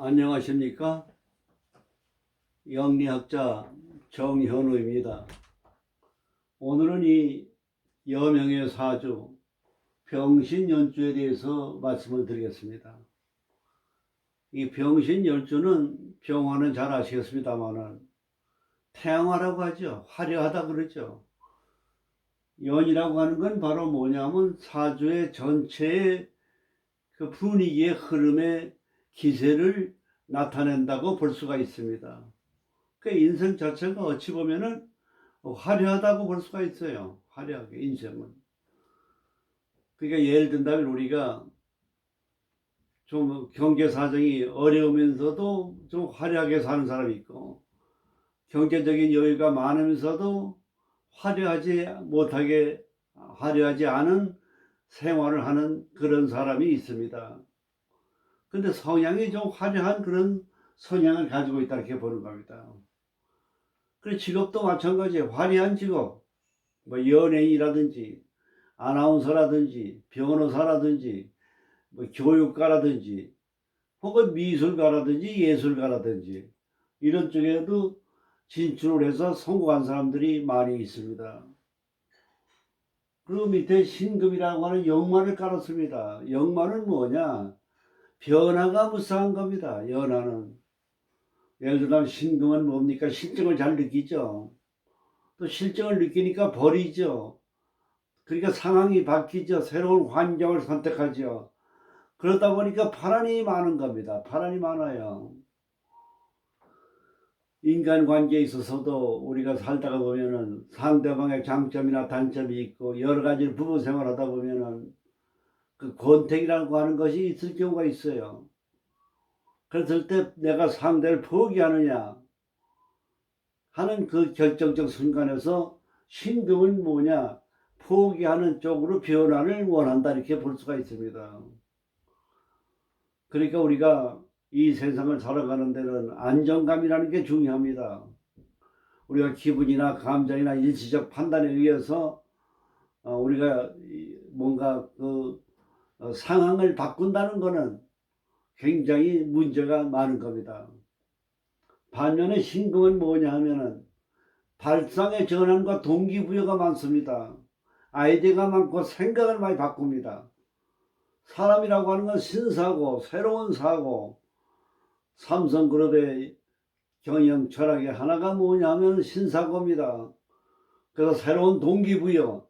안녕하십니까? 영리학자 정현우입니다. 오늘은 이 여명의 사주 병신연주에 대해서 말씀을 드리겠습니다. 이 병신연주는 병화는 잘 아시겠습니다만은 태양화라고 하죠. 화려하다 그러죠. 연이라고 하는 건 바로 뭐냐면 사주의 전체의 그 분위기의 흐름의 기세를 나타낸다고 볼 수가 있습니다. 그 인생 자체가 어찌 보면은 화려하다고 볼 수가 있어요. 화려하게 인생은. 그러니까 예를 든다면 우리가 좀 경제 사정이 어려우면서도 좀 화려하게 사는 사람이 있고, 경제적인 여유가 많으면서도 화려하지 않은 생활을 하는 그런 사람이 있습니다. 근데 성향이 좀 화려한 그런 성향을 가지고 있다 이렇게 보는 겁니다. 그리고 직업도 마찬가지예요. 화려한 직업, 뭐 연예인이라든지 아나운서라든지 변호사라든지 뭐 교육가라든지 혹은 미술가라든지 예술가라든지 이런 쪽에도 진출을 해서 성공한 사람들이 많이 있습니다. 그리고 밑에 신금이라고 하는 역마를 깔았습니다. 역마는 뭐냐? 변화가 무쌍한 겁니다. 연화는. 예를 들면 신금은 뭡니까? 실정을 잘 느끼죠. 또 실정을 느끼니까 버리죠. 그러니까 상황이 바뀌죠. 새로운 환경을 선택하죠. 그러다 보니까 파란이 많은 겁니다. 파란이 많아요. 인간관계에 있어서도 우리가 살다가 보면은 상대방의 장점이나 단점이 있고 여러 가지 부부 생활하다 보면은 그 권태기라고 하는 것이 있을 경우가 있어요. 그랬을 때 내가 상대를 포기하느냐 하는 그 결정적 순간에서 신금은 뭐냐? 포기하는 쪽으로 변화를 원한다 이렇게 볼 수가 있습니다. 그러니까 우리가 이 세상을 살아가는 데는 안정감이라는 게 중요합니다. 우리가 기분이나 감정이나 일시적 판단에 의해서 우리가 뭔가 그 상황을 바꾼다는 것은 굉장히 문제가 많은 겁니다. 반면에 신금은 뭐냐 하면은 발상의 전환과 동기부여가 많습니다. 아이디어가 많고 생각을 많이 바꿉니다. 사람이라고 하는 건 신사고 새로운 사고, 삼성그룹의 경영 철학의 하나가 뭐냐면 신사고입니다. 그래서 새로운 동기부여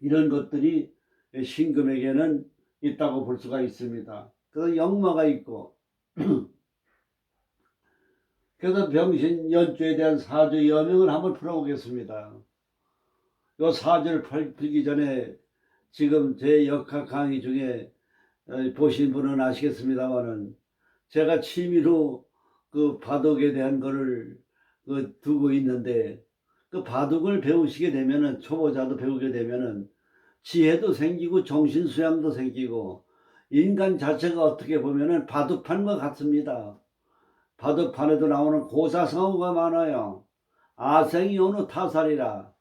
이런 것들이 신금에게는 있다고 볼 수가 있습니다. 그래서 역마가 있고 그래서 병신연주에 대한 사주 여명을 한번 풀어보겠습니다. 이 사주를 풀기 전에 지금 제 역학 강의 중에 보신 분은 아시겠습니다만은 제가 취미로 그 바둑에 대한 거를 두고 있는데 그 바둑을 배우시게 되면은 초보자도 배우게 되면은 지혜도 생기고 정신 수양도 생기고 인간 자체가 어떻게 보면은 바둑판과 같습니다. 바둑판에도 나오는 고사성어가 많아요. 아생이 어느 타살이라.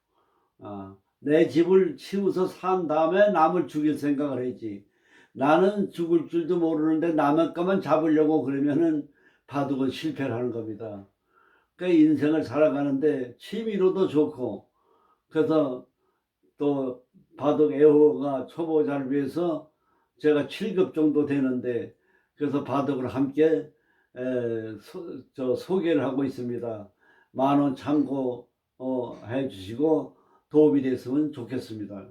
내 집을 치우서 산 다음에 남을 죽일 생각을 했지. 나는 죽을 줄도 모르는데 남의 것만 잡으려고 그러면은 바둑은 실패를 하는 겁니다. 그러니까 인생을 살아가는데 취미로도 좋고, 그래서 또 바둑 애호가 초보자를 위해서 제가 7급 정도 되는데, 그래서 바둑을 함께 소개를 하고 있습니다. 많은 참고 해 주시고 도움이 됐으면 좋겠습니다.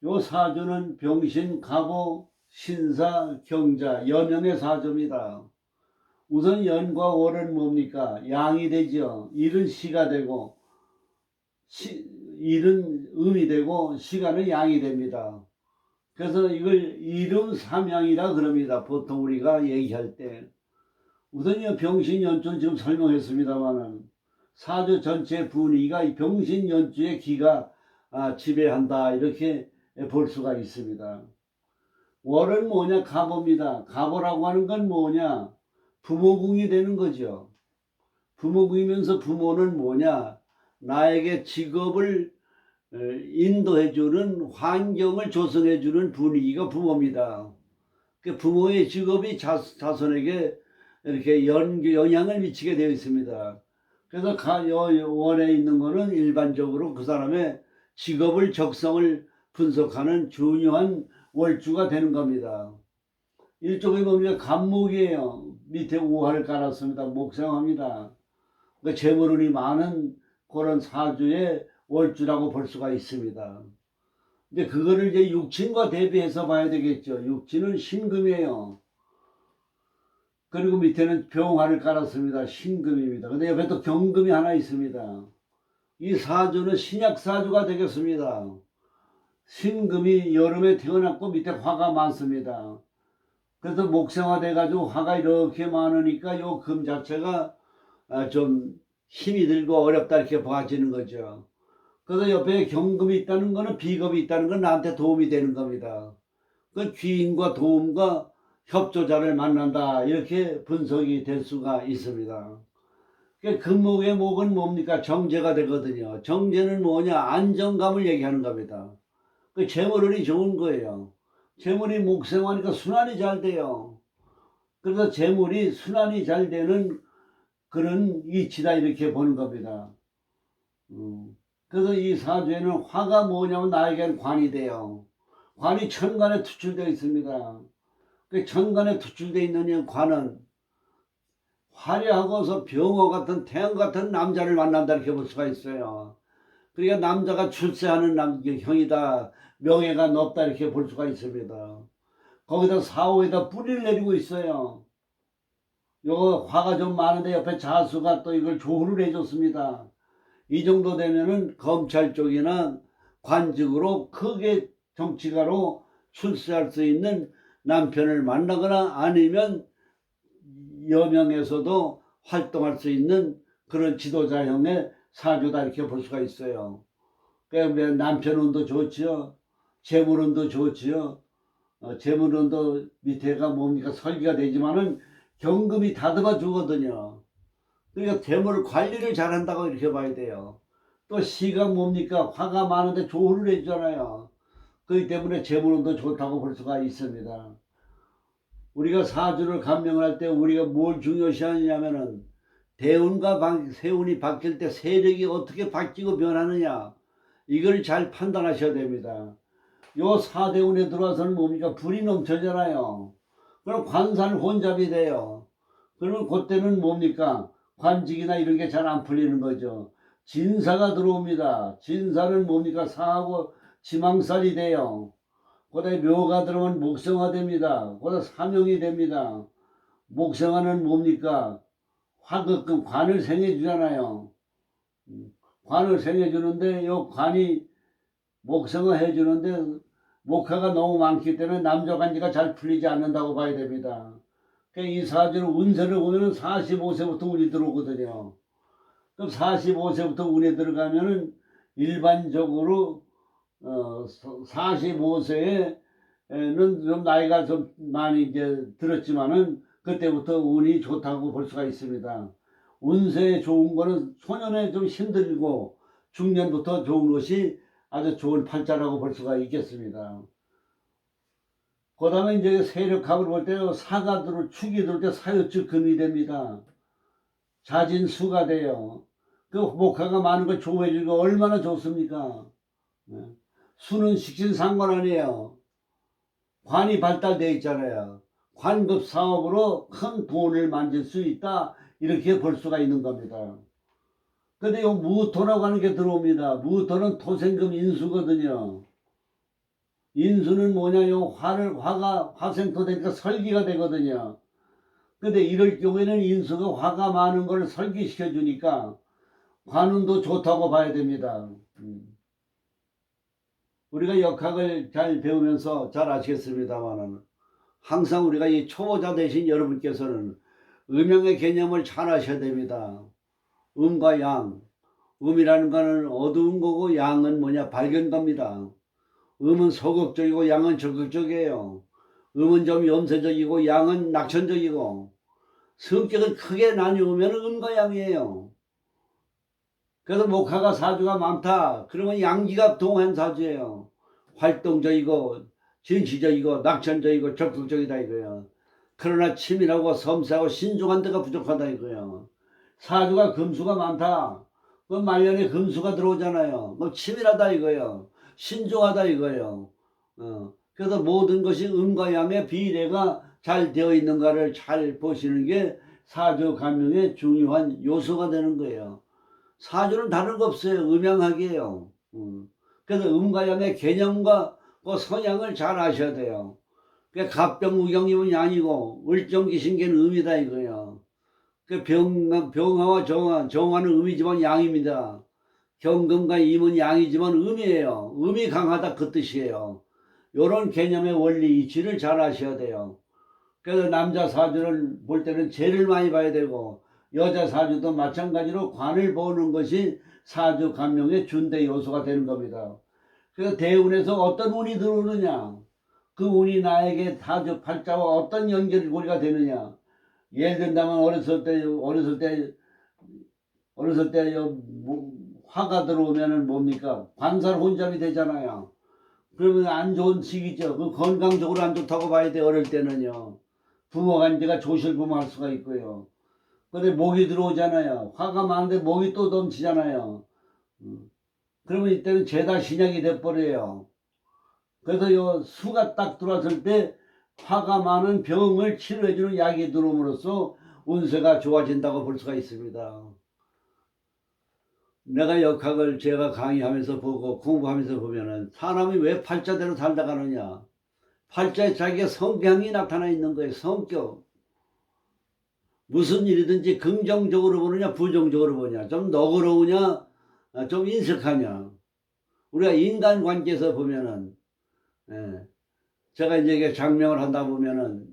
요 사주는 병신, 갑오, 신사, 경자, 여명의 사주입니다. 우선 연과 월은 뭡니까? 양이 되죠. 일은 시가 되고, 일은 음이 되고, 시간은 양이 됩니다. 그래서 이걸 일음삼양이라 그럽니다. 보통 우리가 얘기할 때. 우선 이 병신연주는 지금 설명했습니다만은 사주 전체 분위기가 이 병신연주의 기가 지배한다 이렇게 볼 수가 있습니다. 월은 뭐냐? 갑오입니다. 갑오라고 하는 건 뭐냐? 부모궁이 되는 거죠. 부모궁이면서 부모는 뭐냐? 나에게 직업을 인도해주는 환경을 조성해주는 분위기가 부모입니다. 그 부모의 직업이 자손에게 이렇게 영향을 미치게 되어 있습니다. 그래서 원에 있는 거는 일반적으로 그 사람의 직업을 적성을 분석하는 중요한 월주가 되는 겁니다. 일종의 뭡니까? 간목이에요. 밑에 우화를 깔았습니다. 목생합니다. 그 재물운이 많은 그런 사주의 월주라고 볼 수가 있습니다. 근데 그거를 이제 육친과 대비해서 봐야 되겠죠. 육친은 신금이에요. 그리고 밑에는 병화를 깔았습니다. 신금입니다. 근데 옆에 또 경금이 하나 있습니다. 이 사주는 신약사주가 되겠습니다. 신금이 여름에 태어났고 밑에 화가 많습니다. 그래서 목생화 돼가지고 화가 이렇게 많으니까 요 금 자체가 좀 힘이 들고 어렵다 이렇게 봐지는 거죠. 그래서 옆에 경금이 있다는 거는 비겁이 있다는 건 나한테 도움이 되는 겁니다. 그 귀인과 도움과 협조자를 만난다 이렇게 분석이 될 수가 있습니다. 금목의 목은 뭡니까? 정제가 되거든요. 정제는 뭐냐? 안정감을 얘기하는 겁니다. 그 재물운이 좋은 거예요. 재물이 목생화니까 순환이 잘 돼요. 그래서 재물이 순환이 잘 되는 그런 이치다 이렇게 보는 겁니다. 그래서 이 사주에는 화가 뭐냐면 나에게는 관이 돼요. 관이 천간에 투출되어 있습니다. 그 천간에 투출되어 있는 관은 화려하고서 병호 같은 태양 같은 남자를 만난다 이렇게 볼 수가 있어요. 그러니까 남자가 출세하는 형이다. 명예가 높다 이렇게 볼 수가 있습니다. 거기다 사후에다 뿌리를 내리고 있어요. 요 화가 좀 많은데 옆에 자수가 또 이걸 조우를 해줬습니다. 이 정도 되면은 검찰 쪽이나 관직으로 크게 정치가로 출세할 수 있는 남편을 만나거나 아니면 여명에서도 활동할 수 있는 그런 지도자형의 사주다 이렇게 볼 수가 있어요. 그러니까 남편운도 좋지요. 재물운도 좋지요. 재물운도 밑에가 뭡니까? 설계가 되지만은 경금이 다듬어 주거든요. 그러니까 재물 관리를 잘한다고 이렇게 봐야 돼요. 또 시가 뭡니까? 화가 많은데 조우를 해주잖아요. 그렇기 때문에 재물운도 좋다고 볼 수가 있습니다. 우리가 사주를 감명을 할 때 우리가 뭘 중요시하냐면은 대운과 세운이 바뀔 때 세력이 어떻게 바뀌고 변하느냐 이걸 잘 판단하셔야 됩니다. 요 사대운에 들어와서는 뭡니까? 불이 넘쳐잖아요. 그럼 관살 혼잡이 돼요. 그러면 그때는 뭡니까? 관직이나 이런 게 잘 안 풀리는 거죠. 진사가 들어옵니다. 진사는 뭡니까? 사하고 지망살이 돼요. 그다음에 묘가 들어오면 목성화 됩니다. 그다음 사명이 됩니다. 목성화는 뭡니까? 화극금 관을 생해 주잖아요. 관을 생해 주는데 요 관이 목성화 해 주는데 목화가 너무 많기 때문에 남자 관계가 잘 풀리지 않는다고 봐야 됩니다. 이 사주는 운세를 보면 45세부터 운이 들어오거든요. 그럼 45세부터 운이 들어가면은 일반적으로 45세에는 좀 나이가 좀 많이 이제 들었지만은 그때부터 운이 좋다고 볼 수가 있습니다. 운세에 좋은 거는 소년에 좀 힘들고 중년부터 좋은 것이 아주 좋은 팔자라고 볼 수가 있겠습니다. 그 다음에 이제 세력합을 볼 때 사가 축이 들을 때 사유축 금이 됩니다. 자진수가 돼요. 그 목화가 많은 걸 좋아해주고 얼마나 좋습니까? 수는 식신상관 아니에요. 관이 발달되어 있잖아요. 관급 사업으로 큰 돈을 만질 수 있다. 이렇게 볼 수가 있는 겁니다. 근데 요 무토라고 하는 게 들어옵니다. 무토는 토생금 인수거든요. 인수는 뭐냐요? 화가 화생토 되니까 설기가 되거든요. 근데 이럴 경우에는 인수가 화가 많은 걸 설기시켜 주니까 관운도 좋다고 봐야 됩니다. 우리가 역학을 잘 배우면서 잘 아시겠습니다만 항상 우리가 이 초보자 되신 여러분께서는 음양의 개념을 잘 아셔야 됩니다. 음과 양. 음이라는 거는 어두운 거고 양은 뭐냐? 밝은 겁니다. 음은 소극적이고 양은 적극적이에요. 음은 좀 염세적이고 양은 낙천적이고 성격을 크게 나누면 음과 양이에요. 그래서 목화가 사주가 많다. 그러면 양기가 동한 사주예요. 활동적이고 진취적이고 낙천적이고 적극적이다 이거야. 그러나 치밀하고 섬세하고 신중한 데가 부족하다 이거야. 사주가 금수가 많다. 그 말년에 금수가 들어오잖아요. 뭐 치밀하다 이거예요. 신중하다 이거예요. 그래서 모든 것이 음과 양의 비례가 잘 되어 있는가를 잘 보시는 게 사주 감명의 중요한 요소가 되는 거예요. 사주는 다른 거 없어요. 음양학이에요. 그래서 음과 양의 개념과 그 성향을 잘 아셔야 돼요. 그 갑병무경이면 양이고 을정기신계는 음이다 이거예요. 그 병화와 정화는 음이지만 양입니다. 경금과 임은 양이지만 음이에요. 음이 강하다 그 뜻이에요. 요런 개념의 원리 이치를 잘 아셔야 돼요. 그래서 남자 사주를 볼 때는 재를 많이 봐야 되고 여자 사주도 마찬가지로 관을 보는 것이 사주 감명의 준대 요소가 되는 겁니다. 그래서 대운에서 어떤 운이 들어오느냐, 그 운이 나에게 사주 팔자와 어떤 연결고리가 되느냐. 예를 든다면 어렸을 때 화가 들어오면은 뭡니까? 관살 혼잡이 되잖아요. 그러면 안 좋은 시기죠. 그 건강적으로 안 좋다고 봐야 돼. 어릴 때는요. 부모가 이제가 조실부모할 수가 있고요. 근데 목이 들어오잖아요. 화가 많은데 목이 또 넘치잖아요. 그러면 이때는 죄다 신약이 돼버려요. 그래서 요 수가 딱 들어왔을 때 화가 많은 병을 치료해주는 약이 들어옴으로써 운세가 좋아진다고 볼 수가 있습니다. 내가 역학을 제가 강의하면서 보고 공부하면서 보면은 사람이 왜 팔자대로 살다가느냐. 팔자에 자기가 성향이 나타나 있는 거예요. 성격. 무슨 일이든지 긍정적으로 보느냐 부정적으로 보냐. 좀 너그러우냐 좀 인색하냐. 우리가 인간관계에서 보면은 제가 이제 장명을 하다 보면은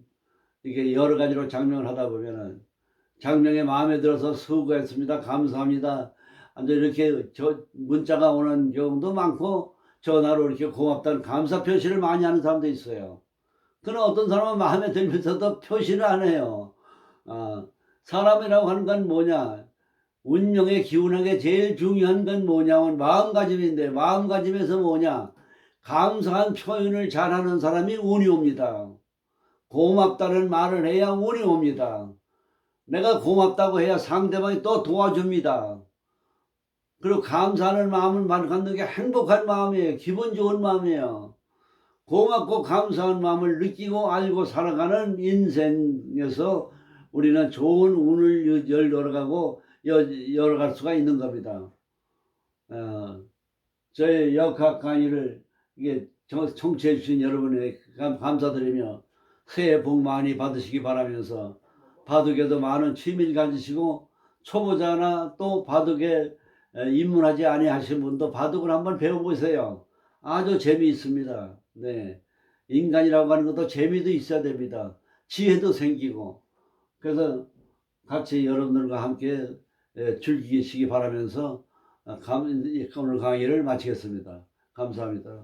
이게 여러 가지로 장명을 하다 보면은 장명에 마음에 들어서 수고했습니다. 감사합니다. 이렇게 문자가 오는 경우도 많고 전화로 이렇게 고맙다는 감사 표시를 많이 하는 사람도 있어요. 그러나 어떤 사람은 마음에 들면서도 표시를 안 해요. 사람이라고 하는 건 뭐냐? 운명의 기운에게 제일 중요한 건 뭐냐면 마음가짐인데 마음가짐에서 뭐냐? 감사한 표현을 잘하는 사람이 운이 옵니다. 고맙다는 말을 해야 운이 옵니다. 내가 고맙다고 해야 상대방이 또 도와줍니다. 그리고 감사하는 마음을 갖는 게 행복한 마음이에요. 기분 좋은 마음이에요. 고맙고 감사한 마음을 느끼고 알고 살아가는 인생에서 우리는 좋은 운을 열어갈 수가 있는 겁니다. 저의 역학 강의를 이게 청취해 주신 여러분에게 감사드리며 새해 복 많이 받으시기 바라면서 바둑에도 많은 취미를 가지시고 초보자나 또 바둑에 입문하지 아니하신 분도 바둑을 한번 배워보세요. 아주 재미있습니다. 네, 인간이라고 하는 것도 재미도 있어야 됩니다. 지혜도 생기고. 그래서 같이 여러분들과 함께 즐기시기 바라면서 오늘 강의를 마치겠습니다. 감사합니다.